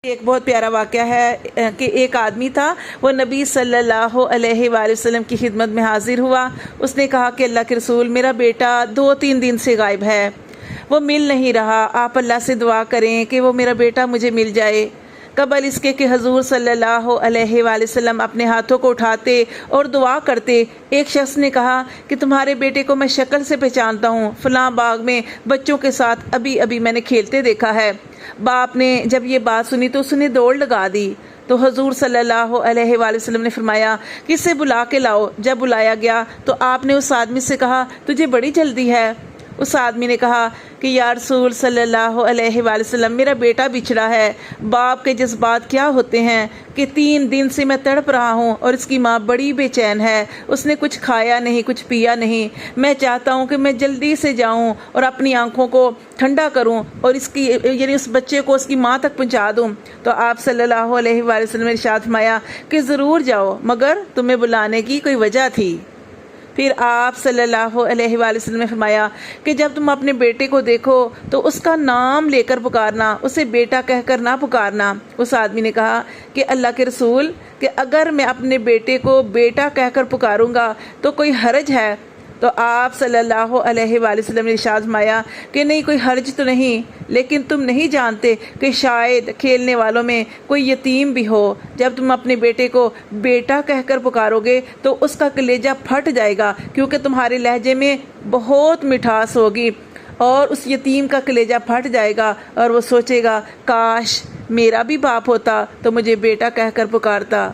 ایک بہت پیارا واقعہ ہے کہ ایک آدمی تھا، وہ نبی صلی اللہ علیہ وآلہ وسلم کی خدمت میں حاضر ہوا۔ اس نے کہا کہ اللہ کے رسول، میرا بیٹا 2-3 دن سے غائب ہے، وہ مل نہیں رہا، آپ اللہ سے دعا کریں کہ وہ میرا بیٹا مجھے مل جائے۔ قبل اس کے کہ حضور صلی اللہ علیہ وآلہ وسلم اپنے ہاتھوں کو اٹھاتے اور دعا کرتے، ایک شخص نے کہا کہ تمہارے بیٹے کو میں شکل سے پہچانتا ہوں، فلاں باغ میں بچوں کے ساتھ ابھی میں نے کھیلتے دیکھا ہے۔ باپ نے جب یہ بات سنی تو اس نے دوڑ لگا دی، تو حضور صلی اللہ علیہ وآلہ وسلم نے فرمایا کہ اسے بلا کے لاؤ۔ جب بلایا گیا تو آپ نے اس آدمی سے کہا، تجھے بڑی جلدی ہے؟ اس آدمی نے کہا کہ یا رسول صلی اللہ علیہ وآلہ وسلم، میرا بیٹا بچھڑا ہے۔ باپ کے جذبات کیا ہوتے ہیں کہ 3 دن سے میں تڑپ رہا ہوں اور اس کی ماں بڑی بے چین ہے، اس نے کچھ کھایا نہیں، کچھ پیا نہیں۔ میں چاہتا ہوں کہ میں جلدی سے جاؤں اور اپنی آنکھوں کو ٹھنڈا کروں اور اس بچے کو اس کی ماں تک پہنچا دوں۔ تو آپ صلی اللہ علیہ وآلہ وسلم نے ارشاد فرمایا کہ ضرور جاؤ، مگر تمہیں بلانے کی کوئی وجہ تھی۔ پھر آپ صلی اللہ علیہ وآلہ وسلم نے فرمایا کہ جب تم اپنے بیٹے کو دیکھو تو اس کا نام لے کر پکارنا، اسے بیٹا کہہ کر نہ پکارنا۔ اس آدمی نے کہا کہ اللہ کے رسول، کہ اگر میں اپنے بیٹے کو بیٹا کہہ کر پکاروں گا تو کوئی حرج ہے؟ تو آپ صلی اللہ علیہ وآلہ وسلم نے ارشاد فرمایا کہ نہیں، کوئی حرج تو نہیں، لیکن تم نہیں جانتے کہ شاید کھیلنے والوں میں کوئی یتیم بھی ہو۔ جب تم اپنے بیٹے کو بیٹا کہہ کر پکارو گے تو اس کا کلیجہ پھٹ جائے گا، کیونکہ تمہارے لہجے میں بہت مٹھاس ہوگی، اور اس یتیم کا کلیجہ پھٹ جائے گا اور وہ سوچے گا، کاش میرا بھی باپ ہوتا تو مجھے بیٹا کہہ کر پکارتا۔